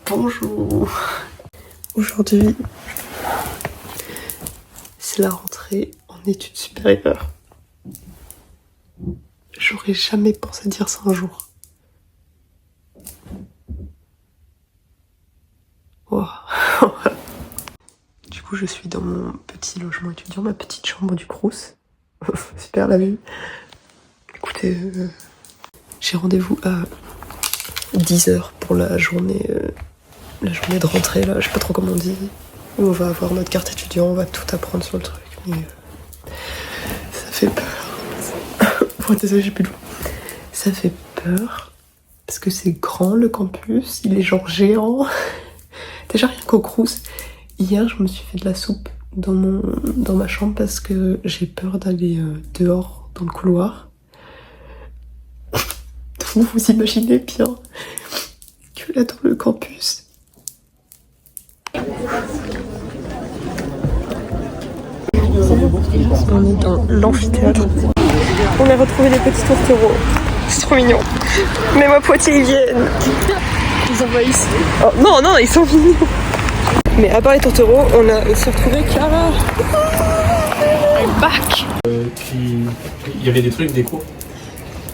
Bonjour. Aujourd'hui, c'est la rentrée en études supérieures. J'aurais jamais pensé dire ça un jour. Wow. Du coup, je suis dans mon petit logement étudiant, ma petite chambre du Crous. Super la vue. Écoutez, j'ai rendez-vous à 10h pour la journée de rentrée, là, je sais pas trop comment on dit. On va avoir notre carte étudiant, on va tout apprendre sur le truc, mais ça fait peur. Bon, désolé, j'ai plus de voix. Ça fait peur, parce que c'est grand le campus, il est genre géant. Déjà rien qu'au Crous, hier je me suis fait de la soupe dans ma chambre parce que j'ai peur d'aller dehors dans le couloir. Vous imaginez bien que là dans le campus, on est dans l'amphithéâtre. On a retrouvé les petits tourtereaux. C'est trop mignon. Même à Poitiers ils viennent. Ils envahissent. Oh, non, ils sont mignons. Mais à part les tourtereaux, on a aussi retrouvé Clara. I'm back. Il y avait des trucs, des cours.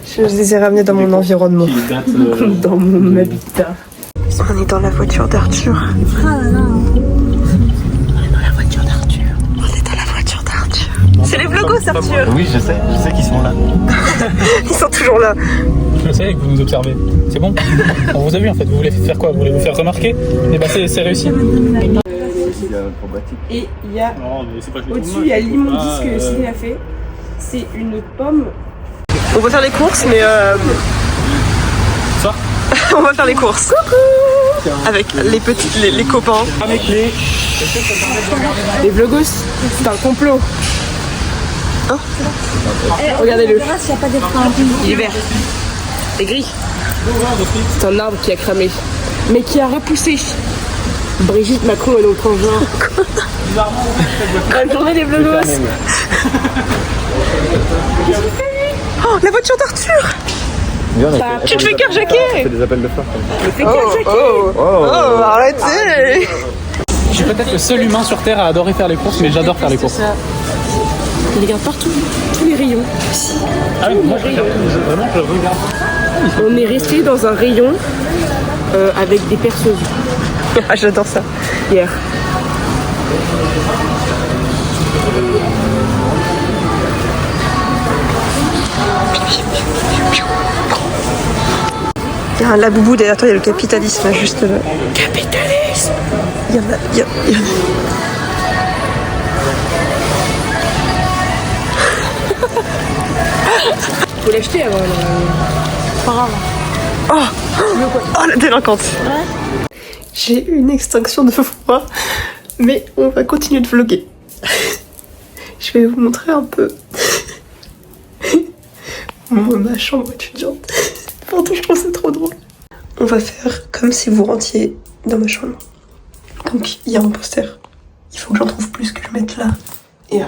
Je les ai ramenés dans mon environnement. Qui datent, dans mon habitat. On est dans la voiture d'Arthur. Ah là là. C'est les vlogos, Arthur. Oui, je sais qu'ils sont là. Ils sont toujours là. Je sais que vous nous observez. C'est bon. On vous a vu en fait. Vous voulez faire quoi? Vous voulez vous faire remarquer? Eh ben c'est réussi. Et il y a au-dessus, il y a l'immondice que Céline a fait. C'est une pomme. On va faire les courses, mais Ça on va faire les courses. Coucou. Avec les copains. Avec Les vlogos, c'est un complot. Hein? Regardez-le. Il est vert. C'est gris. C'est un arbre qui a cramé. Mais qui a repoussé. Brigitte Macron et notre conjoint. Bonne journée les vlogos. Oh, la voiture d'Arthur. Tu te fais cœur jaquet. des appels de phare. Oh, arrêtez. Je suis peut-être le seul humain sur Terre à adorer faire les courses, mais j'adore faire les courses. Je regarde partout, tous les rayons. Ah oui, moi vraiment je regarde. On est resté dans un rayon avec des perceuses. Ah, j'adore ça. Hier. Il y a un laboubou derrière toi, il y a le capitalisme là, juste là. Capitalisme. Il y en a. Faut l'acheter avant. Pas grave. Oh, la délinquante. Ouais. J'ai eu une extinction de voix, mais on va continuer de vlogger. Je vais vous montrer un peu ma chambre étudiante. Pardon, je trouve ça trop drôle. On va faire comme si vous rentriez dans ma chambre. Donc il y a un poster. Il faut que j'en trouve plus, que je mette là et là.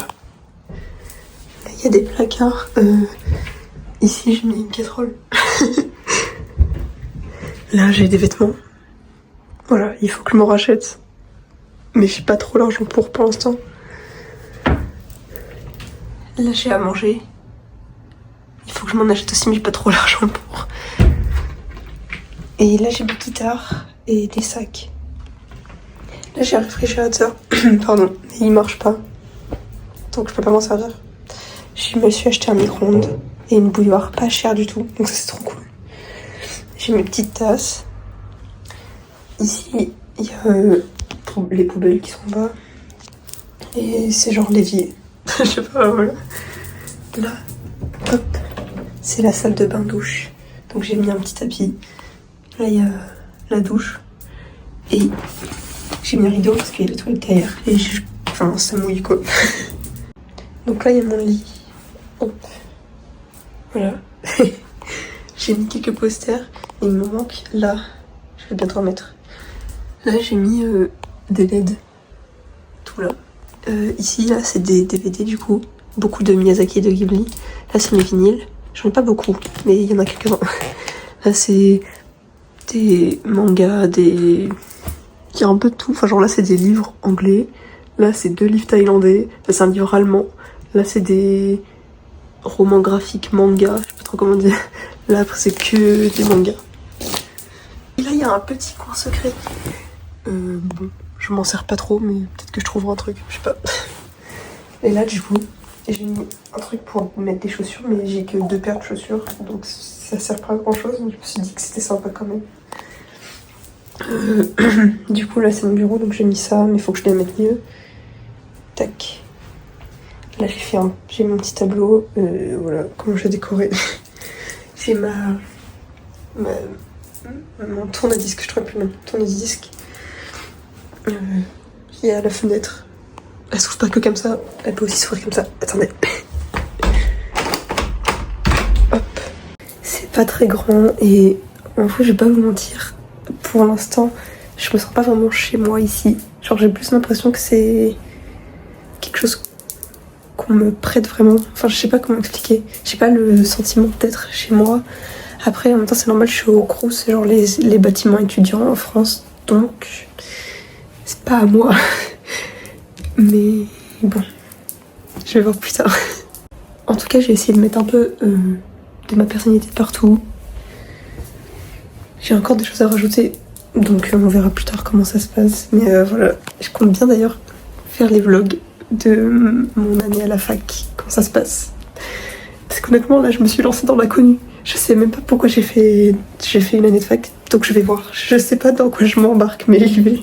Il y a des placards. Ici j'ai mis une casserole. Là j'ai des vêtements. Voilà, il faut que je m'en rachète. Mais j'ai pas trop l'argent pour l'instant. Là j'ai à manger. Il faut que je m'en achète aussi, mais j'ai pas trop l'argent pour. Et là j'ai ma guitare et des sacs. Là j'ai un réfrigérateur. Pardon, mais il marche pas. Donc je peux pas m'en servir. Je me suis acheté un micro-ondes et une bouilloire pas chère du tout. Donc ça c'est trop cool. J'ai mes petites tasses. Ici il y a les poubelles qui sont en bas. Et c'est genre l'évier. Je sais pas, voilà. Là, hop, c'est la salle de bain-douche. Donc j'ai mis un petit tapis. Là il y a la douche. Et j'ai mis un rideau parce qu'il y a les toilettes derrière. Et enfin ça mouille quoi. Donc là il y a mon lit. Hop. Voilà. J'ai mis quelques posters. Il me manque là. Je vais bientôt en mettre. Là j'ai mis des LED. Tout là. Ici là c'est des DVD du coup. Beaucoup de Miyazaki et de Ghibli. Là c'est mes vinyles. J'en ai pas beaucoup, mais il y en a quelques-uns. Là c'est des mangas, des Il y a un peu de tout. Enfin, genre là, c'est des livres anglais. Là, c'est 2 livres thaïlandais. Là, c'est un livre allemand. Là, c'est des romans graphiques, mangas. Je sais pas trop comment dire. Là, après, c'est que des mangas. Et là, il y a un petit coin secret. Bon, je m'en sers pas trop, mais peut-être que je trouverai un truc. Je sais pas. Et là, du coup, j'ai mis un truc pour mettre des chaussures, mais j'ai que 2 paires de chaussures. Donc, ça sert pas à grand chose. Donc, je me suis dit que c'était sympa quand même. Du coup là c'est mon bureau donc j'ai mis ça mais il faut que je les mette mieux. Tac. Là j'ai mon petit tableau. Voilà comment je vais décorer. J'ai mon tourne-disque, je trouve plus mon tourne-disque. Il y a la fenêtre. Elle s'ouvre pas que comme ça, elle peut aussi s'ouvrir comme ça. Attendez. Hop. C'est pas très grand et en fait je vais pas vous mentir. Pour l'instant, je me sens pas vraiment chez moi ici. Genre j'ai plus l'impression que c'est quelque chose qu'on me prête vraiment. Enfin je sais pas comment expliquer. J'ai pas le sentiment d'être chez moi. Après en même temps c'est normal, je suis au Crous, c'est genre les bâtiments étudiants en France. Donc c'est pas à moi. Mais bon, je vais voir plus tard. En tout cas j'ai essayé de mettre un peu de ma personnalité partout. J'ai encore des choses à rajouter, donc on verra plus tard comment ça se passe. Mais voilà, je compte bien d'ailleurs faire les vlogs de mon année à la fac, comment ça se passe. Parce qu'honnêtement là je me suis lancée dans l'inconnu. Je sais même pas pourquoi j'ai fait une année de fac, donc je vais voir. Je sais pas dans quoi je m'embarque, mais j'y vais.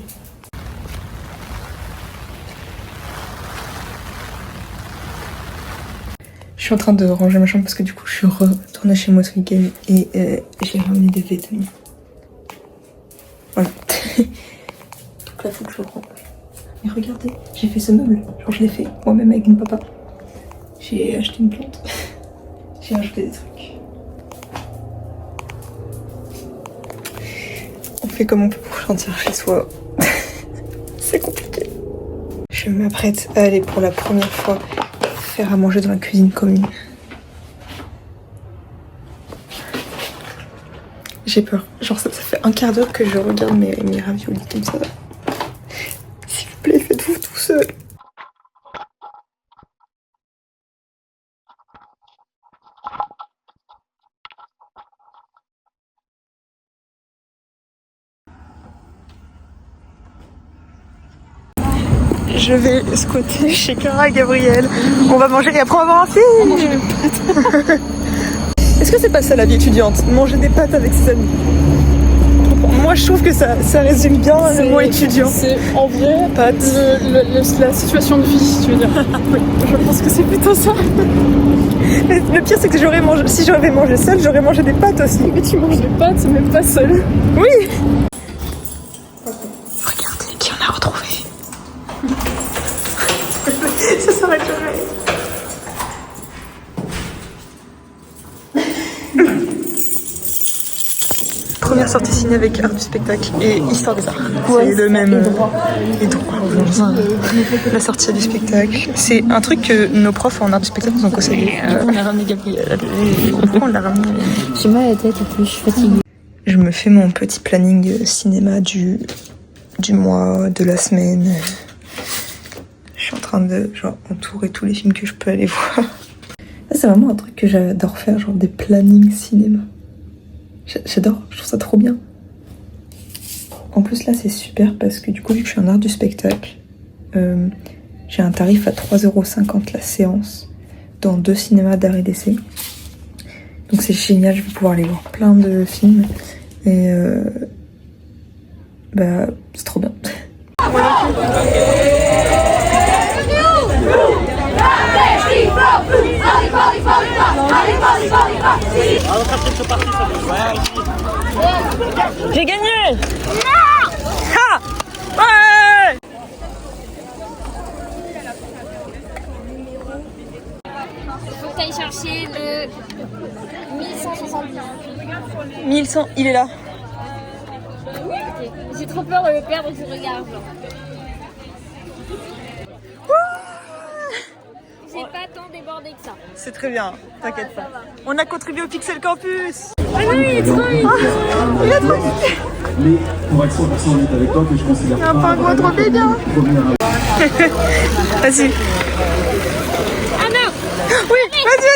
Je suis en train de ranger ma chambre parce que du coup je suis retournée chez moi ce week-end et j'ai ramené des vêtements. Voilà. Donc là, faut que je range. Mais regardez, j'ai fait ce meuble. Genre, je l'ai fait moi-même avec mon papa. J'ai acheté une plante. J'ai ajouté des trucs. On fait comme on peut pour sentir chez soi. C'est compliqué. Je m'apprête à aller pour la première fois faire à manger dans la cuisine commune. J'ai peur. Genre ça fait un quart d'heure que je regarde mes raviolis comme ça. S'il vous plaît, faites-vous tout seul. Je vais squatter chez Clara et Gabriel. On va manger et après on va voir un film. Est-ce que c'est pas ça la vie étudiante? Manger des pâtes avec ses amis. Moi je trouve que ça résume bien le mot étudiant. C'est en vrai Pâtes. la situation de vie, tu veux dire. Oui, je pense que c'est plutôt ça. Mais le pire c'est que si j'avais mangé seule, j'aurais mangé des pâtes aussi. Mais tu manges des pâtes, même pas seul. Oui. Regardez qui on a retrouvé. Ça s'arrête jamais. Première sortie ciné avec art du spectacle et histoire des arts. Ouais, c'est le même. Et droit. La sortie du spectacle. C'est un truc que nos profs en art du spectacle nous ont conseillé. On a ramené Gabriel. Pourquoi on l'a ramené? J'ai mal à la tête et puis je suis fatiguée. Je me fais mon petit planning cinéma du mois, de la semaine. Je suis en train de entourer tous les films que je peux aller voir. Ça, c'est vraiment un truc que j'adore faire, genre des plannings cinéma. J'adore, je trouve ça trop bien. En plus là c'est super parce que du coup vu que je suis en art du spectacle, j'ai un tarif à 3,50€ la séance dans 2 cinémas d'art et d'essai. Donc c'est génial, je vais pouvoir aller voir plein de films et bah c'est trop bien. J'ai gagné! Non! Ha! Ouais! Faut que t'ailles chercher le 1170. 1100, il est là. J'ai trop peur de le perdre, je regarde. J'ai pas tant débordé que ça. C'est très bien, t'inquiète pas. On a contribué au Pixel Campus! Ah non, il est trop mignon. Il a trop mignon. Mais pour être 100% honnête avec toi, que je considère Il y a un pingouin trop mignon. Vas-y. Ah non. Oui, vas-y.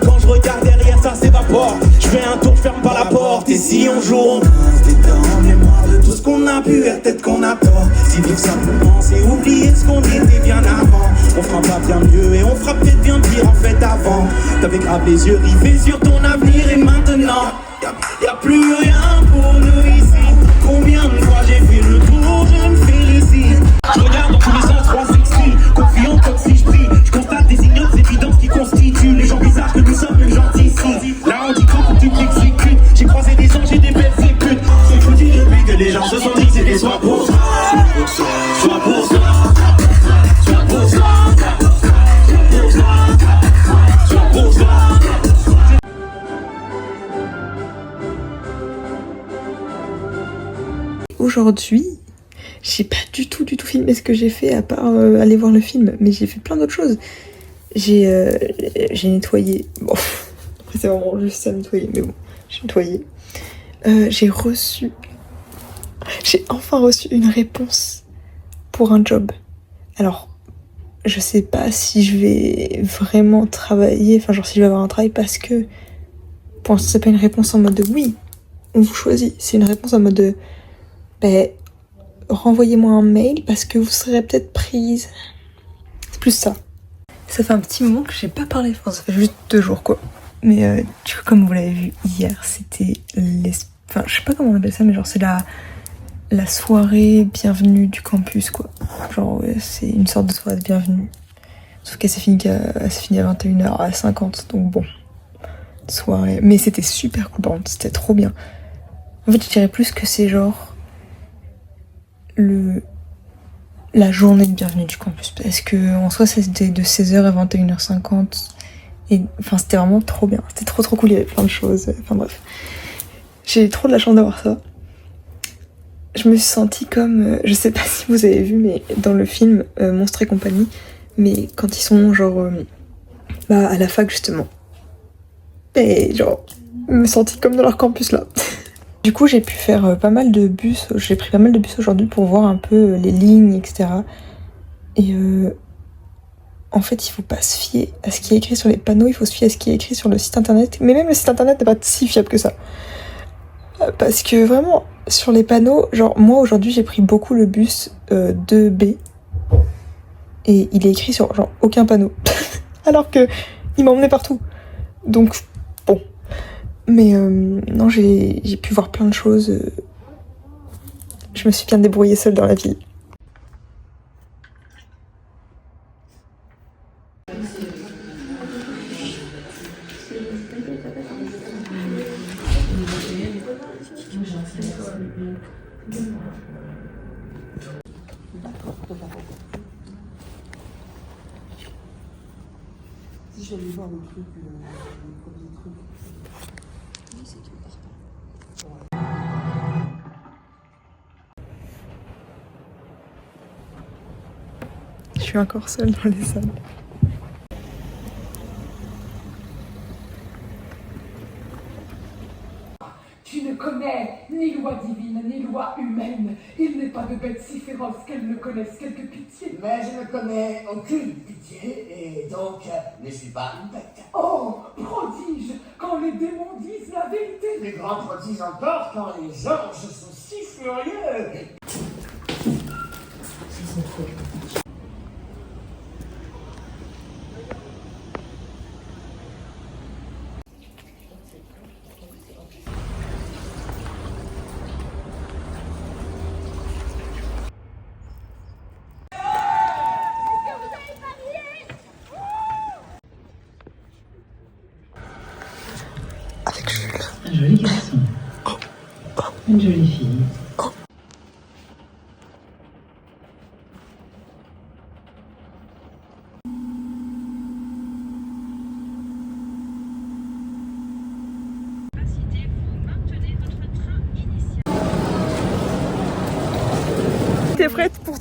Quand je regarde derrière, ça s'évapore. Je fais un tour, je ferme pas la porte. Et si on joue, on grince des dents. On est marre de tout ce qu'on a pu, et peut-être qu'on a tort. Si vivre simplement, c'est oublier ce qu'on était bien avant. On fera pas bien mieux et on fera peut-être bien pire en fait avant. T'avais grave les yeux rivés sur ton avenir et maintenant y a plus rien pour nous ici. Combien de fois j'ai fait le tour, je me félicite. Je regarde dans tous les sens, 360, confiant comme si je prie. Je constate des ignobles évidences qui constituent les gens bizarres que nous sommes, les gentils ici. Là on dit quand tu t'exécutes. J'ai croisé des anges et des belles éputes. C'est foutu depuis que les gens se sont dit que c'était soit pour soi, soit pour soi, soit pour soi, soit pour soi, soit pour soi. Aujourd'hui, j'ai pas du tout filmé ce que j'ai fait à part aller voir le film, mais j'ai fait plein d'autres choses. J'ai nettoyé. Bon, après c'est vraiment juste ça nettoyer, mais bon, j'ai nettoyé. J'ai enfin reçu une réponse pour un job. Alors, je sais pas si je vais vraiment travailler, enfin genre si je vais avoir un travail parce que pour l'instant c'est pas une réponse en mode de oui, on vous choisit, c'est une réponse en mode de renvoyez-moi un mail parce que vous serez peut-être prise. C'est plus ça. Ça fait un petit moment que j'ai pas parlé, enfin ça fait juste 2 jours quoi. Mais du coup comme vous l'avez vu hier, c'était enfin je sais pas comment on appelle ça, mais genre c'est la soirée bienvenue du campus quoi. Genre ouais, c'est une sorte de soirée de bienvenue. Sauf qu'elle s'est finie à 21h50, donc bon. Soirée. Mais c'était super cool par contre, c'était trop bien. En fait je dirais plus que c'est genre la journée de bienvenue du campus parce que en soi c'était de 16h à 21h50 et enfin c'était vraiment trop bien, c'était trop cool, il y avait plein de choses, enfin bref, j'ai trop de la chance d'avoir ça. Je me suis sentie comme, je sais pas si vous avez vu mais dans le film Monstres et compagnie, mais quand ils sont genre à la fac justement, et genre je me sentis comme dans leur campus là. Du coup, j'ai pu faire pas mal de bus, j'ai pris pas mal de bus aujourd'hui pour voir un peu les lignes, etc. Et en fait, il faut pas se fier à ce qui est écrit sur les panneaux, il faut se fier à ce qui est écrit sur le site internet. Mais même le site internet n'est pas si fiable que ça. Parce que vraiment, sur les panneaux, genre moi aujourd'hui j'ai pris beaucoup le bus 2B et il est écrit sur genre aucun panneau. Alors que il m'emmenait partout. Donc bon. Mais non, j'ai pu voir plein de choses. Je me suis bien débrouillée seule dans la ville. Si j'allais voir le truc, le premier truc. Je suis encore seule dans les salles. Tu ne connais ni loi divine, ni loi humaine. Il n'est pas de bête si féroce qu'elle ne connaisse quelque pitié. Mais je ne connais aucune pitié et donc ne suis pas une bête. Oh, prodige, quand les démons disent la vérité. Plus grand prodige encore quand les anges sont si furieux. Avec Jules. Un joli garçon. Une jolie fille.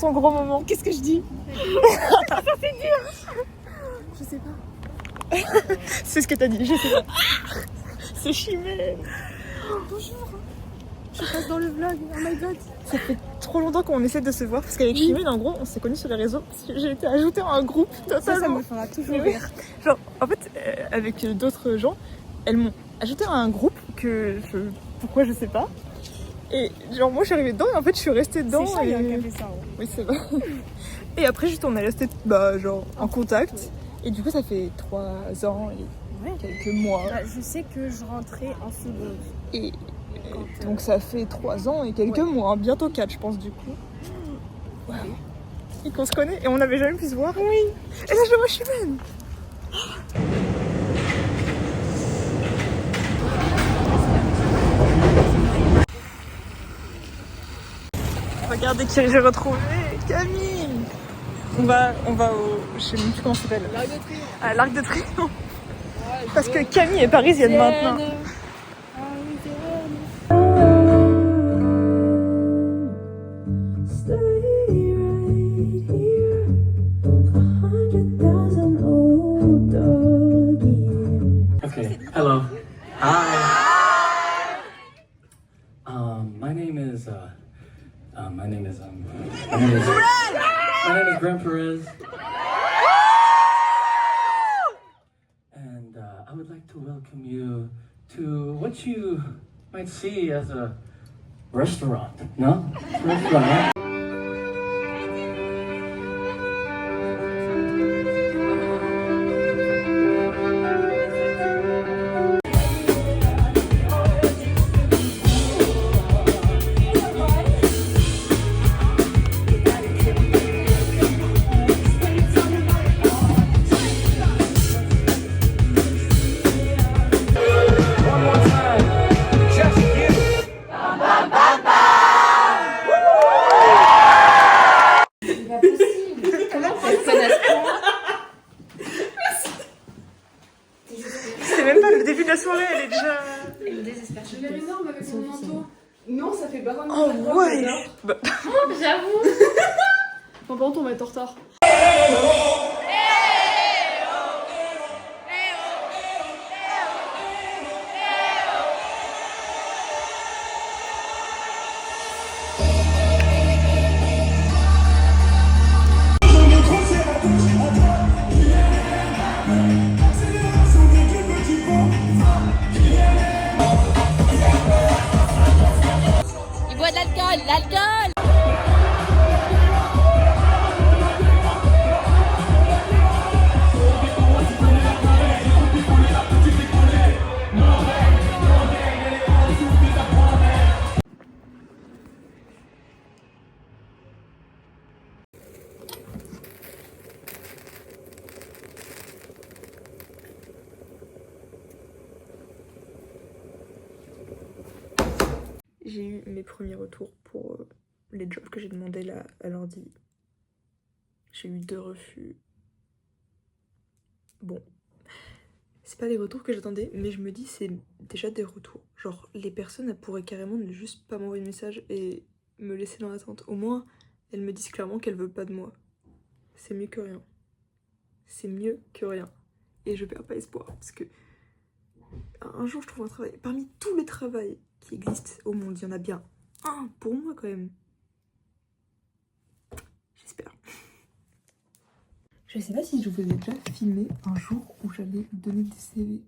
ton gros moment. Qu'est-ce que je dis? Ça c'est dur. Je sais pas. C'est ce que t'as dit, je sais pas. C'est Chimène. Bonjour. Je passe dans le vlog, oh my god. Ça fait trop longtemps qu'on essaie de se voir parce qu'avec Chimène, en gros, on s'est connus sur les réseaux parce que j'ai été ajoutée à un groupe totalement. Ça me fera toujours rire. Genre, en fait, avec d'autres gens, elles m'ont ajoutée à un groupe pourquoi je sais pas. Et genre, moi je suis arrivée dedans et en fait, je suis restée dedans. C'est Chaya qui a fait ça. Ouais. Oui, c'est vrai. Et après, juste, on est resté genre en contact. Et du coup, ça fait 3 ans et quelques mois. Bah, je sais que je rentrais en seconde. Et donc ça fait 3 ans et quelques mois, hein, bientôt 4 je pense du coup. Ouais. Et qu'on se connaît et on n'avait jamais pu se voir. Oui. Et là je le vois Chimène. Regardez qui j'ai retrouvé, Camille. On va au... je sais même plus comment ça s'appelle. L'Arc de Triomphe. À l'Arc de Triomphe. Parce que Camille est parisienne maintenant. Okay, hello. Hi. My name is Grant Perez. And I would like to welcome you to what you might see as a restaurant. No? It's a restaurant, right? C'est même pas le début de la soirée, elle est déjà... Elle me désespère. Je l'ai énorme avec son manteau. Non, ça fait baronne. Oh ouais. Oh, j'avoue. Bon, par contre, on va être en retard. Il boit de l'alcool, l'alcool. J'ai eu mes premiers retours pour les jobs que j'ai demandé là à l'ordi. J'ai eu 2 refus. Bon, c'est pas les retours que j'attendais, mais je me dis c'est déjà des retours. Genre les personnes elles pourraient carrément ne juste pas m'envoyer de message et me laisser dans l'attente. Au moins elles me disent clairement qu'elles veulent pas de moi. C'est mieux que rien. C'est mieux que rien. Et je perds pas espoir parce que un jour je trouve un travail. Parmi tous les travails qui existent au monde, il y en a bien un pour moi quand même. J'espère. Je sais pas si je vous ai déjà filmé un jour où j'allais donner des CV,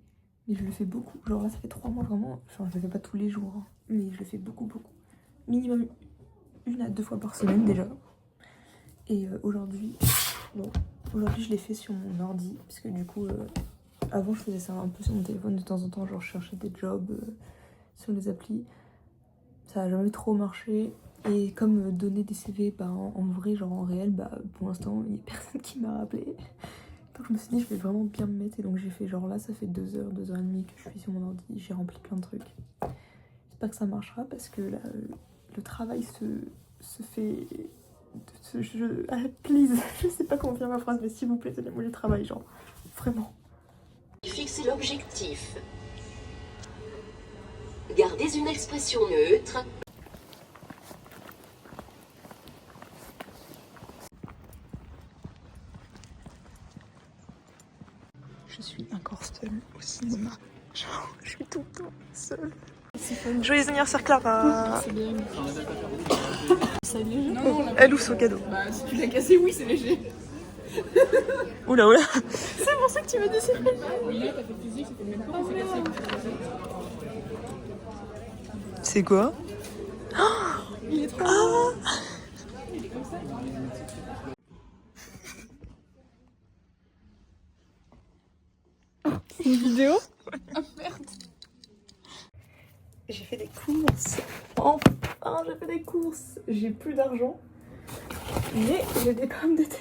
mais je le fais beaucoup. Genre là ça fait 3 mois vraiment, genre je le fais pas tous les jours, hein, mais je le fais beaucoup. Minimum 1 à 2 fois par semaine déjà. Et aujourd'hui, bon, aujourd'hui je l'ai fait sur mon ordi, parce que du coup, avant je faisais ça un peu sur mon téléphone de temps en temps, genre je cherchais des jobs sur les applis. Ça a jamais trop marché. Et comme donner des CV bah, en vrai, genre en réel, bah pour l'instant il n'y a personne qui m'a rappelé. Donc je me suis dit je vais vraiment bien me mettre et donc j'ai fait genre là ça fait 2 heures, 2 heures et demie que je suis sur mon ordi, j'ai rempli plein de trucs. J'espère que ça marchera parce que là le travail se fait... please, je sais pas comment faire ma phrase mais s'il vous plaît donnez-moi du travail genre, vraiment. Fixez l'objectif. Gardez une expression neutre. Je suis tout le temps seule. Joyeux anniversaire Clara. C'est bien. Elle ouvre son cadeau. Bah si tu l'as cassé, oui c'est léger. Oula oula. C'est pour ça que tu m'as décidé. Oui, là t'as fait physique, c'était même pas, c'est cassé. C'est quoi? Il est trop Il est comme ça. C'est une vidéo? Ah merde. J'ai fait des courses. Enfin, j'ai fait des courses. J'ai plus d'argent. Mais j'ai des pommes de terre.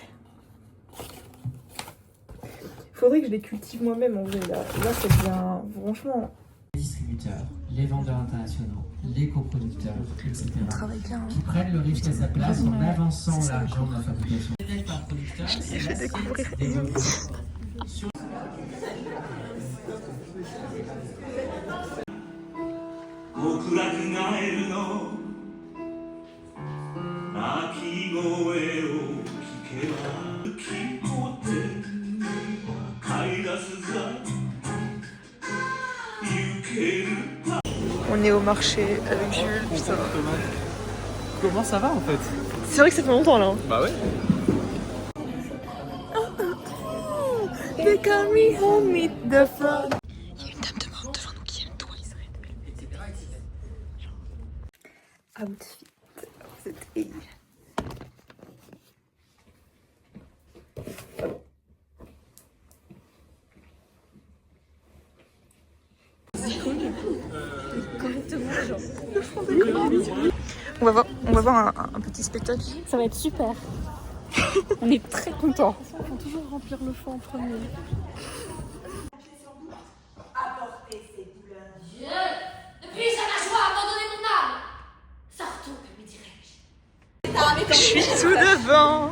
Faudrait que je les cultive moi-même en vrai. Là c'est bien. Franchement. Les distributeurs, les vendeurs internationaux, les coproducteurs, etc. Qui prennent le risque à sa place en avançant l'argent de la fabrication. Par producteur, je fais découvrir. On est au marché avec Jules, putain. Comment ça va en fait? C'est vrai que ça fait longtemps là. Bah ouais. They call me home with the frog. Il y a une dame devant nous qui aime toi, Israël. Outfit. C'était. On va voir un petit spectacle. Ça va être super. On est très contents. Il faut toujours remplir le fond en premier. Apportez ces douleurs. Dieu, depuis ça la joie, abandonnez mon âme. Sortons, lui dirais-je. Je suis tout devant.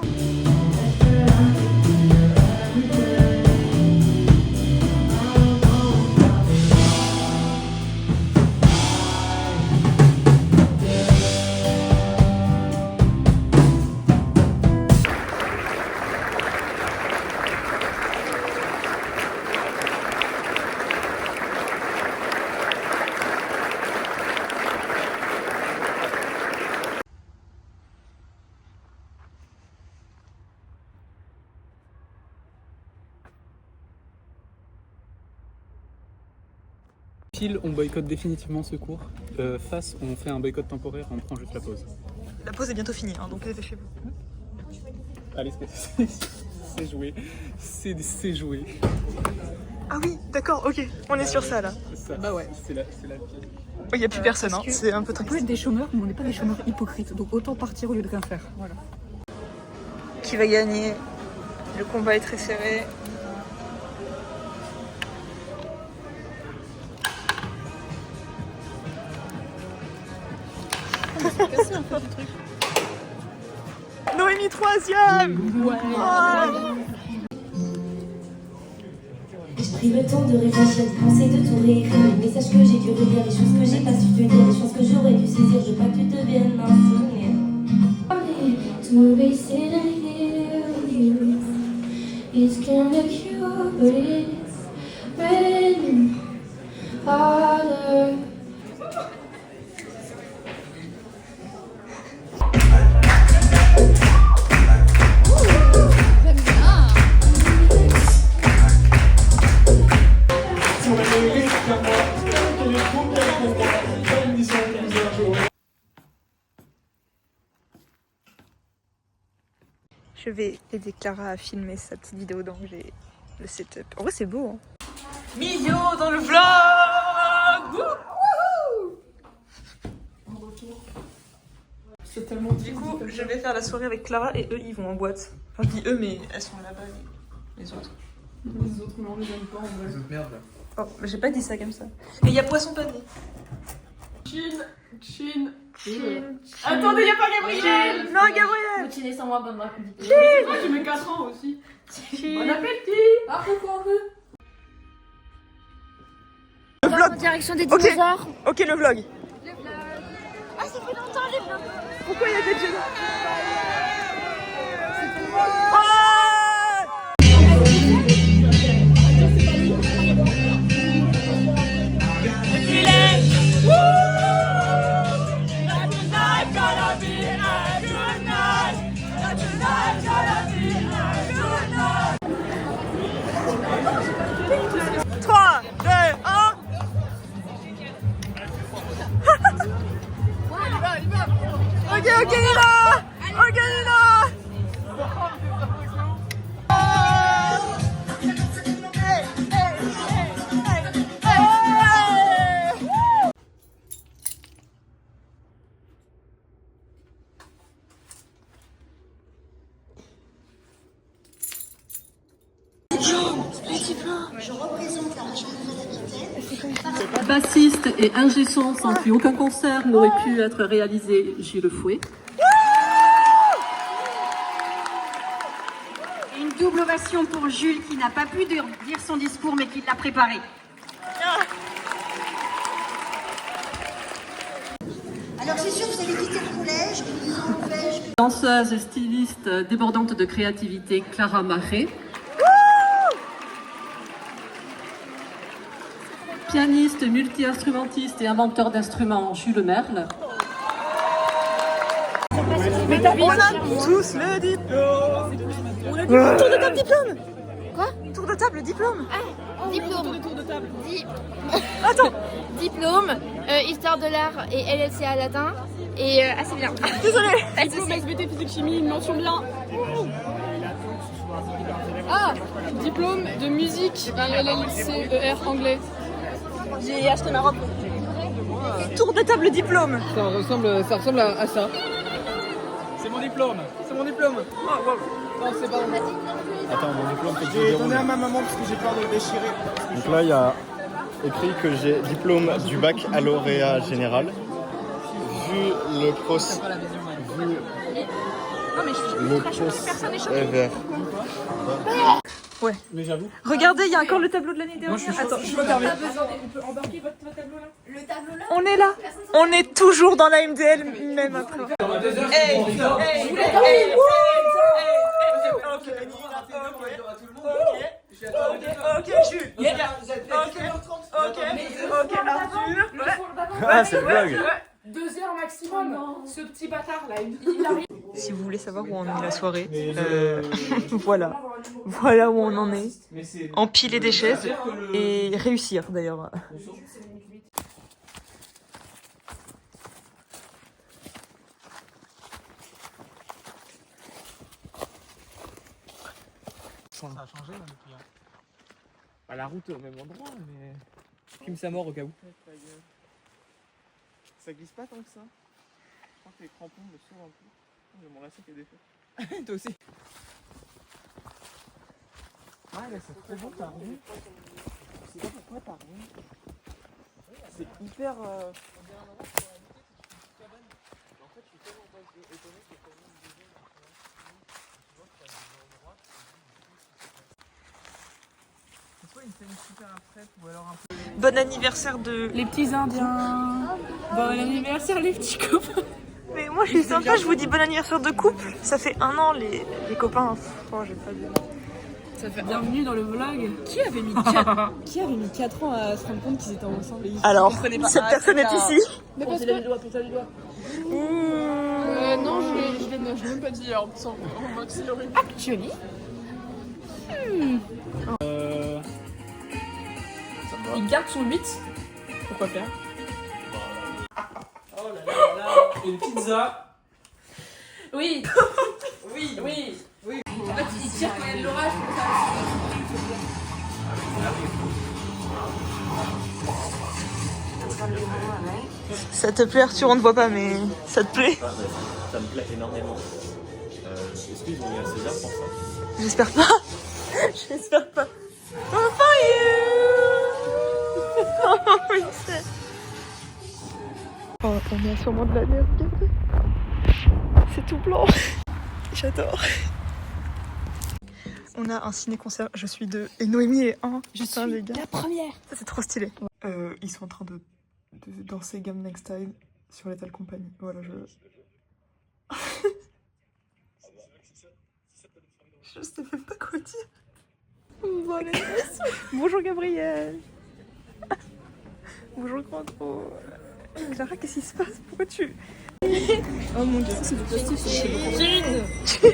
Pile, on boycotte définitivement ce cours. Face, on fait un boycott temporaire, on prend juste la pause. La pause est bientôt finie, hein, donc allez chez vous. Allez, c'est joué. C'est joué. Ah oui, d'accord, ok. On est sur ça là. Ça, bah ouais. C'est la pile. Il n'y a plus personne, hein. C'est un peu triste. On peut être des chômeurs, mais on n'est pas des chômeurs hypocrites. Donc autant partir au lieu de rien faire. Voilà. Qui va gagner? Le combat est très serré. Casser un peu du truc. Noémie 3ème. Ouais. J'ai pris le temps de réfléchir, de penser, de tout réécrire. Les messages que j'ai dû relire, les choses que j'ai pas su te dire, les choses que j'aurais dû saisir. Je veux pas que tu deviennes un souvenir. To be sitting here with you, it's kinda cute, but it's raining harder. Je vais aider Clara à filmer sa petite vidéo donc j'ai le setup. En vrai c'est beau. Hein. Mio dans le vlog. C'est tellement du coup, je vais faire la soirée avec Clara et eux ils vont en boîte. Enfin je dis eux mais elles sont là-bas les autres. Les autres non, on les aime pas en vrai. Les autres merde là. Oh, j'ai pas dit ça comme ça. Et il y a poisson pané. Chin. Attendez, y'a pas Gabriel. Non, Gabriel. Vous chinez sans moi, bonne Moi j'ai mes 4 ans aussi. Bon appétit. Ah, pourquoi on veut Le vlog. En direction des dinosaures. Ok, le vlog. Le vlog. Ah, ça fait longtemps les vlogs. Pourquoi il y a des jeux? Organina! Organina! Bassiste et ingé son sans qui aucun concert n'aurait pu être réalisé, Gilles Fouet. Et une double ovation pour Jules qui n'a pas pu dire son discours mais qui l'a préparé. Alors c'est sûr, vous avez quitté le collège, Danseuse et styliste débordante de créativité, Clara Marais. Pianiste, multi-instrumentiste et inventeur d'instruments, Jules Merle. On a tous le diplôme. On a dit tour de table diplôme. Quoi? Tour de table diplôme. Ah, diplôme. Tour de table. Attends. Diplôme, histoire de l'art et LLCA latin. Et c'est bien. Désolée. Diplôme SVT physique chimie, une mention bien. Ah, diplôme de musique, LLCER anglais. J'ai acheté ma robe. Tour de table diplôme. Ça ressemble à ça. C'est mon diplôme. C'est mon diplôme. Oh, wow. Non, c'est pas mon diplôme. Attends, mon diplôme, faut que je le J'ai déroule. donné à ma maman parce que j'ai peur de le déchirer. Donc là, il y a écrit que j'ai diplôme du baccalauréat général. Vu le poste. Ouais. Mais j'avoue. Regardez, il y a encore le tableau de l'année dernière. Moi, je suis chaud. Attends, Je je peux me permets. On peut embarquer votre tableau là? Le tableau là? On est là. On est toujours dans la MDL, même après. Hey, ok, Jules. Ok, Arthur. Ah, c'est le vlog. 2 heures maximum. Ce petit bâtard là, il arrive. Si vous voulez savoir où on est la soirée, voilà où on en est. Empiler des chaises et réussir d'ailleurs. Ça a changé là depuis. Pas la route au même endroit, mais. Kim sa mort au cas où. Ça glisse pas tant que ça. Je crois que les crampons me sauvent un peu. J'ai mon lacet qui est défait. Toi aussi. Ouais, mais c'est très bon, t'as revu. Je sais pas pourquoi t'as revu. C'est hyper. Bon anniversaire de... Les petits indiens. Bon anniversaire les petits copains. Mais moi je suis sympa, je vous dis bon anniversaire de couple. Ça fait 1 an les copains. Oh, j'ai pas de... Ça fait bienvenue dans le vlog. Qui avait mis 4 ans à se rendre compte qu'ils étaient ensemble? Alors, cette personne est ici. Mais parce que... Pour les doigts. Non, je l'ai même pas dit en maxillary. Actually. Il garde son 8. Pourquoi faire? Oh là là là. Une pizza. Oui. Oui. En fait, il tire quand il y a de l'orage comme ça. Ça te plaît Arthur, on ne voit pas mais ça te plaît? Ça me plaît énormément. Est-ce qu'ils ont eu un César pour ça? J'espère pas. J'espère pas. Enfin you. Oh, on est sûrement de la mer, regardez. C'est tout blanc. J'adore. On a un ciné-concert, je suis 2 et Noémie est 1. Je suis les gars. la première. Ça c'est trop stylé. Ils sont en train de danser Gangnam Style sur l'Étal Company. Voilà, je sais même pas quoi dire. Bon, allez, bonjour Gabriel. Bonjour grand trop. Clara, qu'est-ce qui se passe? Pourquoi tu... Oh mon dieu, ça c'est du plastique. Gine.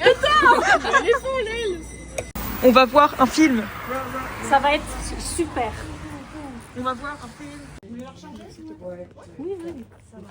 Attends. Elle est folle, elle. On va voir un film. Ça va être super. On va voir un film. Vous voulez le recharger? Oui, oui. Ça va.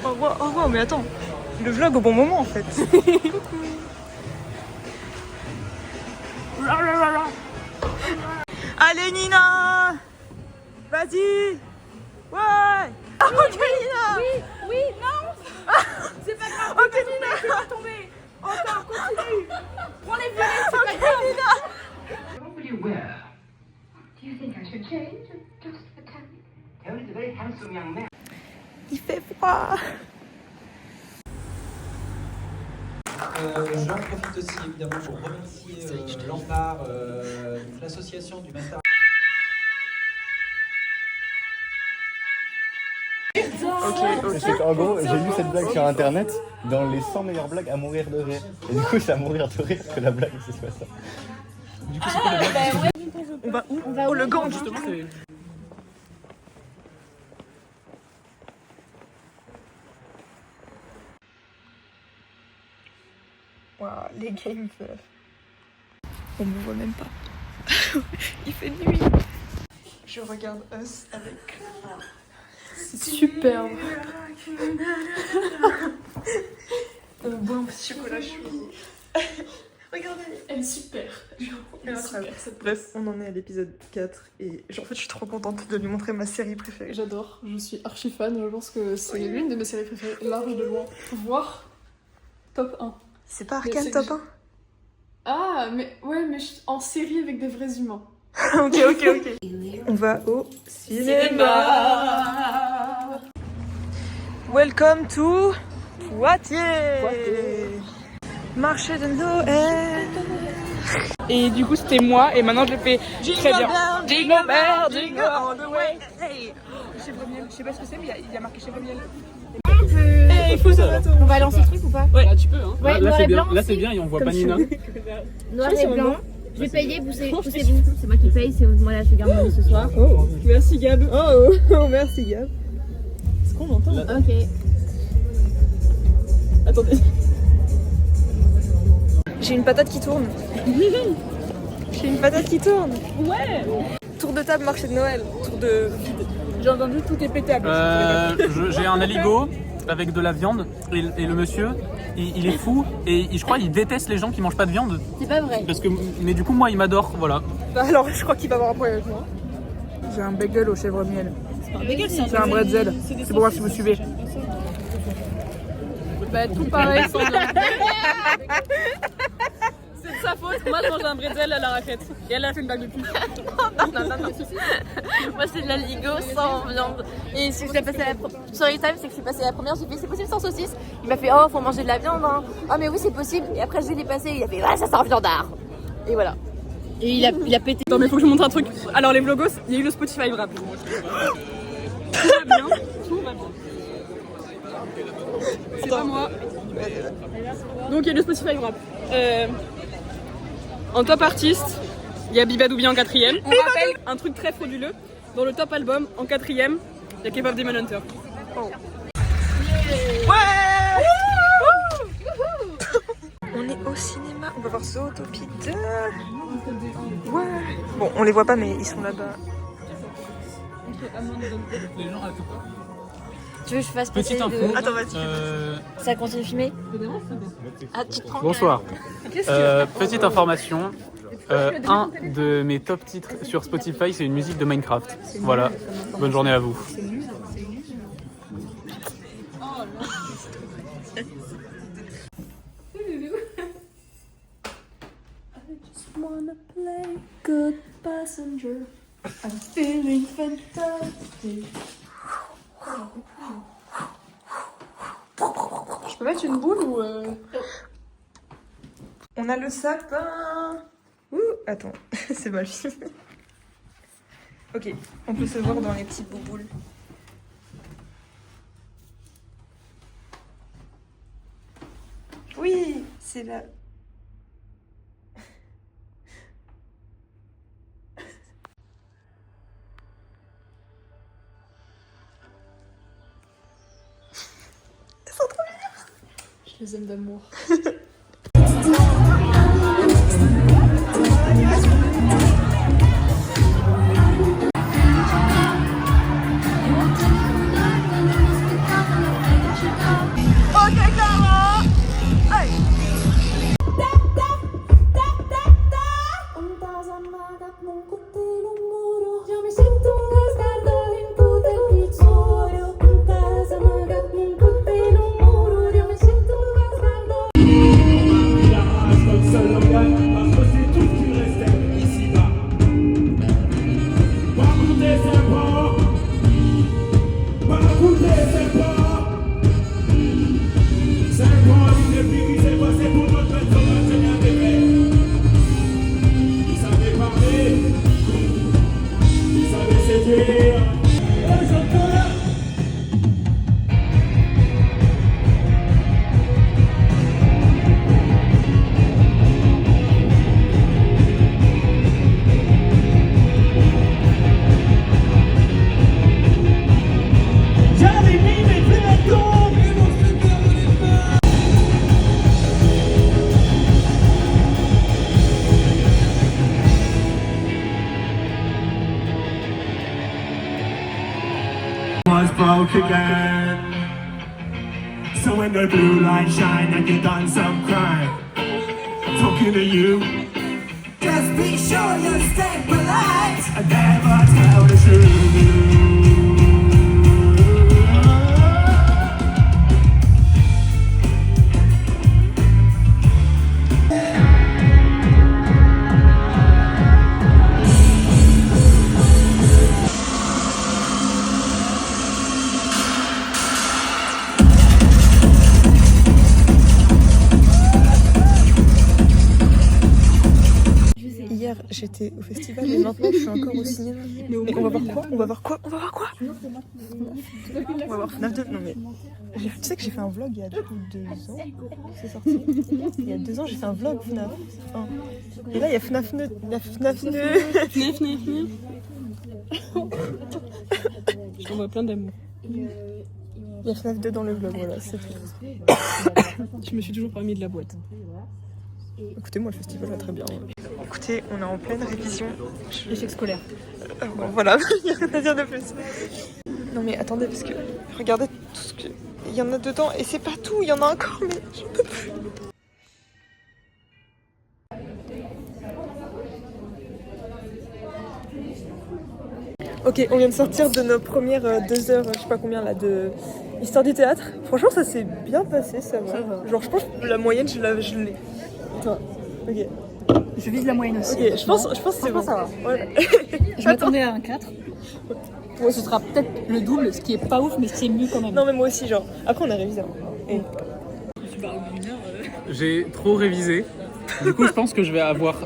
Oh wow, mais attends, le vlog au bon moment en fait. Allez Nina, vas-y. Ouais. Ok Nina. Oui, non. C'est pas grave. Ok Nina, tu vas tomber. Encore, continue. Prends les violets, c'est pas grave. Nina. What will you wear? Do you think I should change just for 10 minutes? Harry is a very handsome young man. Il fait froid. J'en profite aussi évidemment pour remercier l'Empare, l'association du Master. En gros, j'ai lu cette blague sur internet dans les 100 meilleures blagues à mourir de rire. Et du coup, c'est à mourir de rire que la blague, ce soit ça. Du coup, c'est quoi la blague? On va où? Oh, le gant, justement, c'est. Waouh, les games. On me voit même pas. Il fait nuit. Je regarde Us avec. C'est superbe. Bon, un petit chocolat chaud. Regardez. Elle est super. Elle est incroyable. Bref, on en est à l'épisode 4 et en fait je suis trop contente de lui montrer ma série préférée. J'adore, je suis archi fan, je pense que c'est l'une de mes séries préférées, large de loin, voire top 1. C'est pas Arcane top 1? Ah, mais ouais, mais en série avec des vrais humains. Ok. On va au cinéma. Welcome to Poitiers. Marché de Noël. Et du coup c'était moi et maintenant je le fais très bien. Jingle bell, jingle all the way. Hey. Chèvre miel, je sais pas ce que c'est mais il y a marqué chèvre miel. Hey, il faut ça. On va lancer le truc ou pas? Ouais, là tu peux hein. Ouais, là c'est bien, blanc, là c'est bien et on voit pas Nina. Noir et blanc. Je vais payer, poussez-vous. C'est moi qui paye, c'est moi là, je garde mon lit ce soir. Oh, merci Gab. Oh, merci Gab. Est-ce qu'on l'entend? Ok. Attendez. J'ai une patate qui tourne. J'ai une patate qui tourne. Ouais. Tour de table, marché de Noël. Tour de vide. J'ai entendu tout est pétable. J'ai un aligot avec de la viande et le monsieur, il est fou et je crois qu'il déteste les gens qui mangent pas de viande. C'est pas vrai. Parce que, mais du coup moi il m'adore, voilà. Bah alors je crois qu'il va avoir un problème avec moi. J'ai un bagel au chèvre miel. C'est pas un bagel, c'est un bretzel. C'est pour voir si vous suivez. Bah tout pareil, sans bien. C'est de sa faute, moi je mange un bretzel à la raclette. Et elle a fait une blague de cul. non. Moi c'est de la ligo sans viande. Et si je l'ai passé à la story time, c'est que je suis passée à la première, j'ai fait c'est possible sans saucisse. Il m'a fait oh faut manger de la viande hein. Ah mais oui c'est possible. Et après je l'ai passé, il a fait ouais ça sent viandard. Et voilà. Et il a pété. Attends mais faut que je montre un truc. Alors les vlogos, il y a eu le Spotify Wrap. Tout va bien. C'est pas moi. Donc il y a le Spotify Wrap. En top artiste, il y a Bibadoubi en 4ème. On rappelle un truc très frauduleux. Dans le top album, en 4ème, il y a K-pop Demon Hunter. Oh. Ouais. On est au cinéma, on va voir Zootopie 2. Ouais. Bon, on les voit pas mais ils sont là-bas. Les gens attendent. Tu veux que je fasse passer Petite info. Attends, vas-y. Ça continue de filmer? Ah, tu te prends. Bonsoir. Petite information. Un de mes top titres sur Spotify, c'est une musique de Minecraft. Voilà. Bonne journée à vous. Good passenger, I'm feeling fantastic. Je peux mettre une boule ou On a le sapin. Ouh, attends, c'est mal filmé. Ok, on peut se voir dans les petites bouboules. Oui, c'est là. les aime d'amour. Broke again. So when the blue light shine and you done some crime, talking to you, just be sure you stay polite and never tell the truth. Hier j'étais au festival et maintenant je suis encore au cinéma. Mais on va voir quoi? On va voir quoi? On va voir quoi? On va voir FNAF 2. Non mais tu sais que j'ai fait un vlog il y a 2 ans. C'est sorti. Il y a 2 ans j'ai fait un vlog FNAF 1. Et là il y a FNAF 2. FNAF 2. Je t'envoie plein d'amour. Il y a FNAF 2 dans le vlog, voilà, c'est tout. Je me suis toujours pas mis de la boîte. Écoutez, moi le festival va très bien. Écoutez, on est en pleine révision. Échec scolaire. Bon, voilà, il n'y a rien à dire de plus. Non mais attendez, parce que regardez tout ce que... Il y en a dedans, et c'est pas tout, il y en a encore, mais je peux plus. Ok, on vient de sortir de nos premières 2 heures, je sais pas combien là, de histoire du théâtre. Franchement, ça s'est bien passé, ça va. Genre, je pense que la moyenne, je l'ai. Toi, ok. Je vise la moyenne aussi. Ok, je pense que c'est bon. Ça va. Ouais. Je m'attendais à un 4. Ouais, ce sera peut-être le double, ce qui est pas ouf, mais c'est mieux quand même. Non, mais moi aussi, genre. Après, on a révisé. Et... J'ai trop révisé. Du coup, je pense que je vais avoir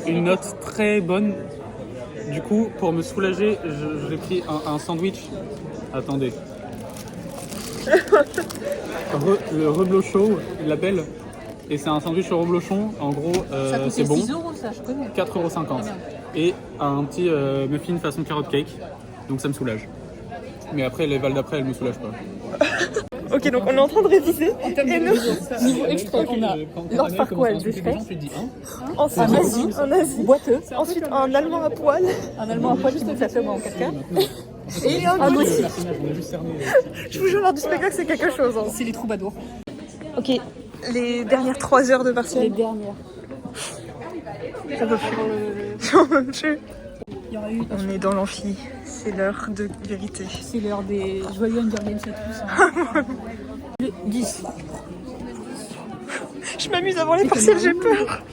une note très bonne. Du coup, pour me soulager, j'ai pris un sandwich. Attendez. Le reblochon, il l'appelle. Et c'est un sandwich au reblochon. En gros, c'est bon. 6 € ça, je connais. 4,50 €. Et un petit muffin façon carrot cake. Donc ça me soulage. Mais après, les vals d'après, elles me soulagent pas. Ok, donc on est en train de réviser. Et nous, niveau extrait, on a Lord Farquaad de Shrek. Ensuite, en Asie. Boiteux. Ensuite, un Allemand à poil. Un Allemand à poil, juste une femme en 4x4. Et un aussi. Je vous jure, lors du spectacle, c'est quelque chose. Hein. C'est les troubadours. Ok, les dernières 3 heures de partiel. Les dernières. J'en peux plus. J'en peux plus. On est dans l'amphi, c'est l'heure de vérité. C'est l'heure des joyeux Hunger Games à tous. Le 10. Je m'amuse avant les partiels, j'ai peur.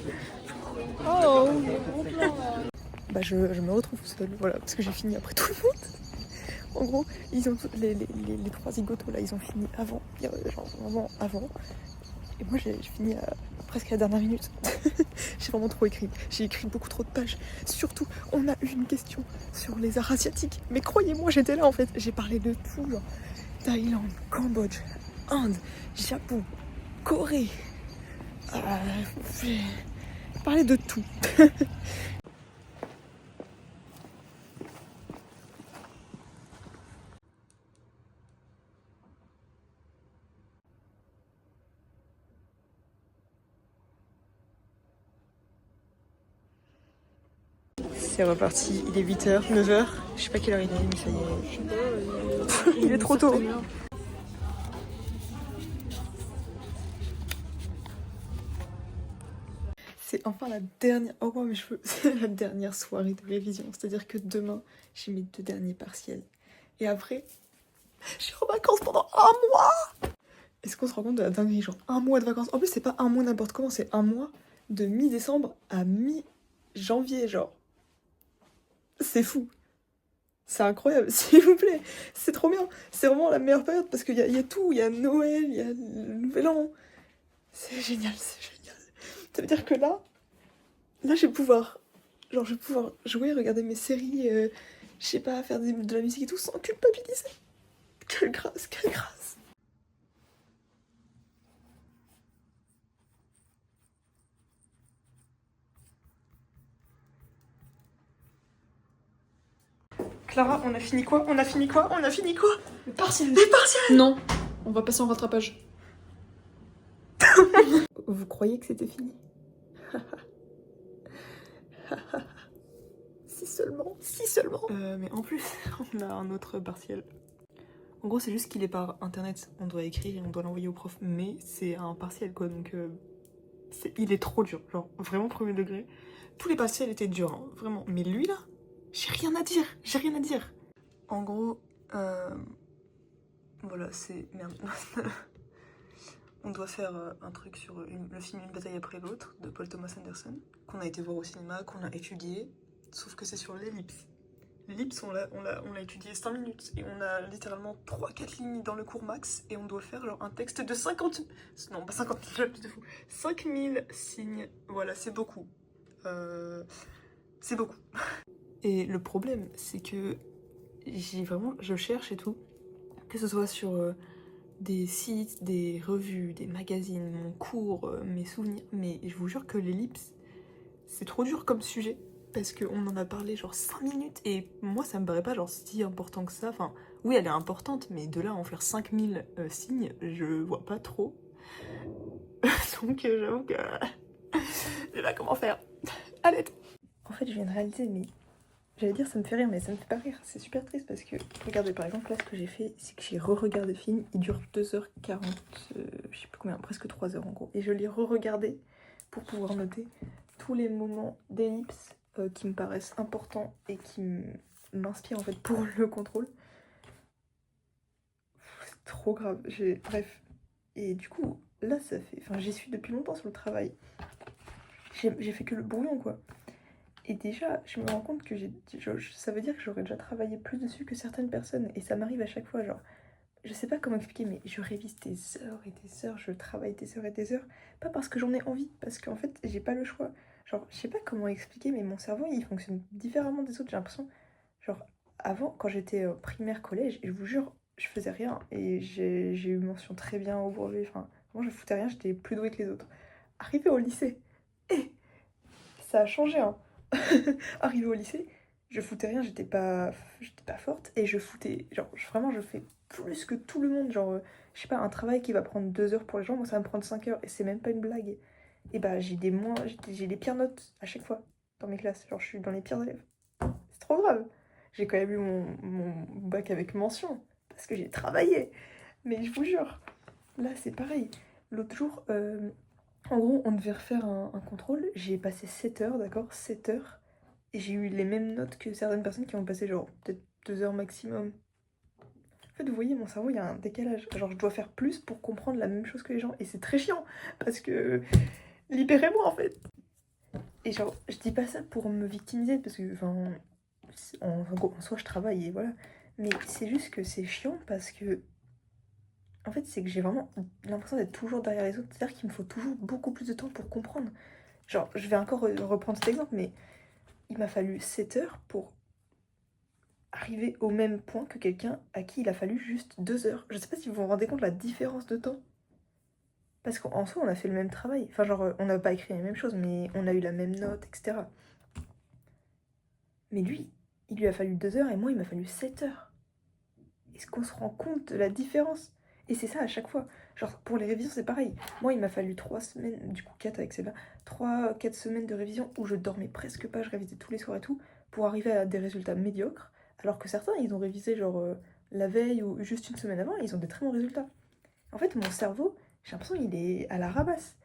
Oh. Bah je me retrouve seule, voilà, parce que j'ai fini après tout le monde. En gros, ils ont les 3 zigotos là, ils ont fini avant, genre vraiment avant. Et moi j'ai fini presque à la dernière minute. J'ai vraiment trop écrit. J'ai écrit beaucoup trop de pages. Surtout, on a eu une question sur les arts asiatiques. Mais croyez-moi, j'étais là en fait. J'ai parlé de tout, genre Thaïlande, Cambodge, Inde, Japon, Corée. J'ai parlé de tout. C'est reparti, il est 8h, 9h, je sais pas quelle heure il est, mais ça y est. Il est trop tôt. C'est enfin la dernière, oh mes cheveux, c'est la dernière soirée de révision. C'est-à-dire que demain, j'ai mes 2 derniers partiels. Et après, je suis en vacances pendant 1 mois. Est-ce qu'on se rend compte de la dinguerie? Genre 1 mois de vacances. En plus, c'est pas 1 mois n'importe comment, c'est 1 mois de mi-décembre à mi-janvier, genre. C'est fou. C'est incroyable, s'il vous plaît. C'est trop bien. C'est vraiment la meilleure période parce qu'il y a tout. Il y a Noël, il y a le Nouvel An. C'est génial, c'est génial. Ça veut dire que là, je vais pouvoir jouer, regarder mes séries, je sais pas, faire de la musique et tout sans culpabiliser. Quelle grâce, quelle grâce. Clara, on a fini quoi? On a fini quoi? On a fini quoi? Les partiels. Les partiels. Non, on va passer en rattrapage. Vous croyez que c'était fini? Si seulement, si seulement. Mais en plus, on a un autre partiel. En gros, c'est juste qu'il est par internet. On doit écrire et on doit l'envoyer au prof. Mais c'est un partiel quoi, donc il est trop dur. Genre, vraiment premier degré. Tous les partiels étaient durs, hein, vraiment. Mais lui là, j'ai rien à dire. J'ai rien à dire. En gros, voilà, c'est... Merde. On doit faire un truc sur le film Une bataille après l'autre de Paul Thomas Anderson, qu'on a été voir au cinéma, qu'on a étudié, sauf que c'est sur l'ellipse. L'ellipse, on l'a étudié 5 minutes, et on a littéralement 3-4 lignes dans le cours max, et on doit faire genre un texte de 50... Non, pas 50 000, plus de fou. 5000 signes, voilà, c'est beaucoup. C'est beaucoup. Et le problème, c'est que je cherche et tout, que ce soit sur... des sites, des revues, des magazines, mon cours, mes souvenirs, mais je vous jure que l'ellipse, c'est trop dur comme sujet, parce qu'on en a parlé genre 5 minutes, et moi ça me paraît pas genre si important que ça, enfin, oui elle est importante, mais de là à en faire 5000 signes, je vois pas trop, donc j'avoue que je sais pas comment faire, à l'aide. En fait je viens de réaliser, mais j'allais dire ça me fait rire, mais ça me fait pas rire, c'est super triste parce que, regardez par exemple là ce que j'ai fait, c'est que j'ai re-regardé le film, il dure 2h40, je sais plus combien, presque 3h en gros, et je l'ai re-regardé pour pouvoir noter tous les moments d'ellipse qui me paraissent importants et qui m'inspirent en fait pour le contrôle. C'est trop grave, bref. Et du coup, là ça fait, enfin j'y suis depuis longtemps sur le travail, j'ai fait que le brouillon quoi. Et déjà, je me rends compte que ça veut dire que j'aurais déjà travaillé plus dessus que certaines personnes. Et ça m'arrive à chaque fois, genre, je sais pas comment expliquer, mais je révise des heures et des heures, je travaille des heures et des heures. Pas parce que j'en ai envie, parce qu'en fait, j'ai pas le choix. Genre, je sais pas comment expliquer, mais mon cerveau, il fonctionne différemment des autres, j'ai l'impression. Genre, avant, quand j'étais primaire, collège, et je vous jure, je faisais rien. Et j'ai eu mention très bien au brevet, enfin, moi je foutais rien, j'étais plus douée que les autres. Arrivé au lycée, et ça a changé, hein. Arrivé au lycée, je foutais rien, j'étais pas forte et je foutais, genre vraiment je fais plus que tout le monde, genre je sais pas, un travail qui va prendre 2 heures pour les gens, moi ça va me prendre 5 heures et c'est même pas une blague. Et bah j'ai les pires notes à chaque fois dans mes classes, genre je suis dans les pires élèves. C'est trop grave. J'ai quand même eu mon bac avec mention parce que j'ai travaillé, mais je vous jure, là c'est pareil. L'autre jour, en gros, on devait refaire un contrôle, j'ai passé 7 heures, d'accord, 7 heures, et j'ai eu les mêmes notes que certaines personnes qui ont passé genre peut-être 2 heures maximum. En fait, vous voyez, mon cerveau, il y a un décalage. Genre, je dois faire plus pour comprendre la même chose que les gens, et c'est très chiant, parce que... libérez-moi, en fait. Et genre, je dis pas ça pour me victimiser, parce que, enfin... en soi, je travaille, et voilà. Mais c'est juste que c'est chiant, parce que... En fait, c'est que j'ai vraiment l'impression d'être toujours derrière les autres. C'est-à-dire qu'il me faut toujours beaucoup plus de temps pour comprendre. Genre, je vais encore reprendre cet exemple, mais il m'a fallu 7 heures pour arriver au même point que quelqu'un à qui il a fallu juste 2 heures. Je sais pas si vous vous rendez compte de la différence de temps. Parce qu'en soi, on a fait le même travail. Enfin, genre, on n'a pas écrit les mêmes choses, mais on a eu la même note, etc. Mais lui, il lui a fallu 2 heures et moi, il m'a fallu 7 heures. Est-ce qu'on se rend compte de la différence ? Et c'est ça à chaque fois. Genre pour les révisions c'est pareil. Moi il m'a fallu 3 semaines, du coup 4 avec celle-là, 3-4 semaines de révision où je dormais presque pas, je révisais tous les soirs et tout, pour arriver à des résultats médiocres, alors que certains, ils ont révisé genre la veille ou juste une semaine avant, et ils ont des très bons résultats. En fait, mon cerveau, j'ai l'impression qu'il est à la ramasse.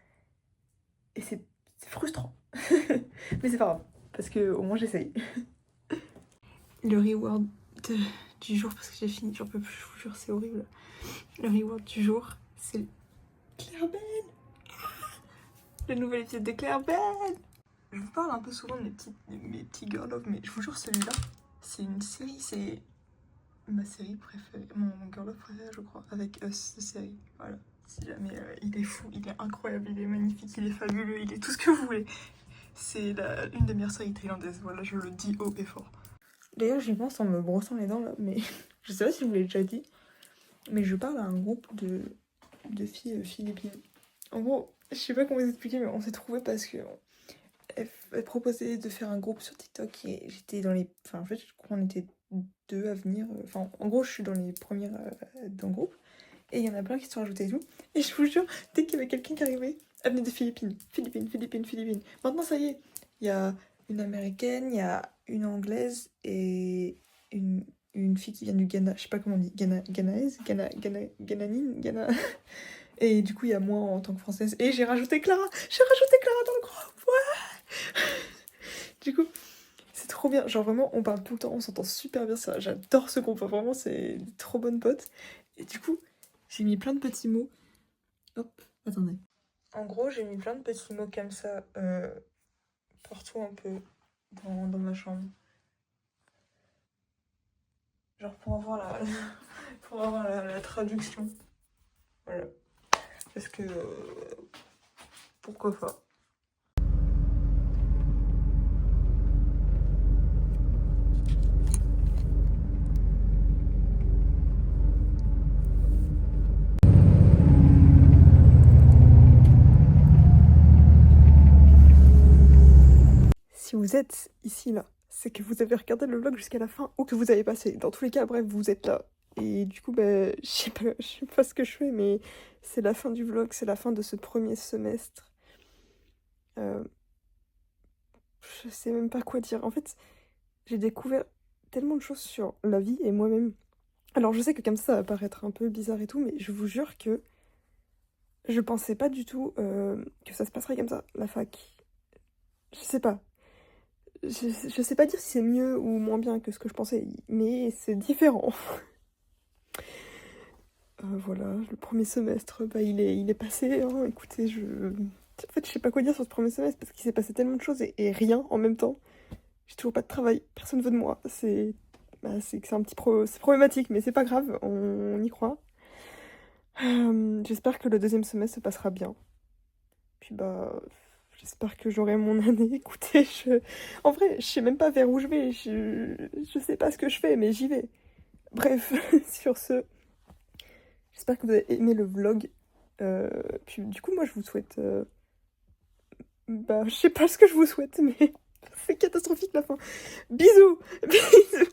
Et c'est frustrant. Mais c'est pas grave, parce que au moins j'essaye. Le reward du jour, parce que j'ai fini, j'en peux plus, je vous jure, c'est horrible. Le reward du jour, c'est Claire Ben. Le nouvel épisode de Claire Ben. Je vous parle un peu souvent de mes petits girl love, mais je vous jure, celui-là, c'est une série, c'est ma série préférée, mon girl love préféré, je crois, avec Us, cette série. Voilà, si jamais il est fou, il est incroyable, il est magnifique, il est fabuleux, il est tout ce que vous voulez. C'est une des meilleures séries thaïlandaises, voilà, je le dis haut et fort. D'ailleurs, j'y pense en me brossant les dents là, mais je sais pas si je vous l'ai déjà dit, mais je parle à un groupe de filles philippines. En gros, je sais pas comment vous expliquer, mais on s'est trouvés parce que elle proposait de faire un groupe sur TikTok et j'étais dans les... Enfin, en fait, je crois qu'on était 2 à venir. Enfin, en gros, je suis dans les premières dans le groupe et il y en a plein qui se sont rajoutés et tout. Et je vous jure, dès qu'il y avait quelqu'un qui arrivait, elle venait des Philippines. Philippines. Maintenant, ça y est, il y a une américaine, il y a une anglaise et une fille qui vient du Ghana. Je sais pas comment on dit. Ghanaise Ghana. Et du coup, il y a moi en tant que française. Et j'ai rajouté Clara dans le groupe. Ouais. Du coup, c'est trop bien. Genre vraiment, on parle tout le temps, on s'entend super bien. Ça, j'adore ce groupe. Vraiment, c'est des trop bonnes potes. Et du coup, j'ai mis plein de petits mots. Hop, attendez. En gros, j'ai mis plein de petits mots comme ça partout un peu dans ma chambre. Genre pour avoir la traduction. Voilà. Parce que... pourquoi pas. Si vous êtes ici là, c'est que vous avez regardé le vlog jusqu'à la fin ou que vous avez passé. Dans tous les cas, bref, vous êtes là. Et du coup, bah, je sais pas ce que je fais, mais c'est la fin du vlog, c'est la fin de ce premier semestre. Je sais même pas quoi dire. En fait, j'ai découvert tellement de choses sur la vie et moi-même. Alors, je sais que comme ça va paraître un peu bizarre et tout, mais je vous jure que je pensais pas du tout que ça se passerait comme ça, la fac. Je sais pas. Je sais pas dire si c'est mieux ou moins bien que ce que je pensais, mais c'est différent. Voilà, le premier semestre, bah, il est passé. Hein. Écoutez, en fait, je sais pas quoi dire sur ce premier semestre parce qu'il s'est passé tellement de choses et rien en même temps. J'ai toujours pas de travail, personne veut de moi. C'est un petit c'est problématique, mais c'est pas grave, on y croit. J'espère que le deuxième semestre se passera bien. Puis bah... j'espère que j'aurai mon année. Écoutez, en vrai, je sais même pas vers où je vais. Je sais pas ce que je fais, mais j'y vais. Bref, sur ce, j'espère que vous avez aimé le vlog. Puis du coup, moi, je vous souhaite... bah, je sais pas ce que je vous souhaite, mais c'est catastrophique la fin. Bisous. Bisous.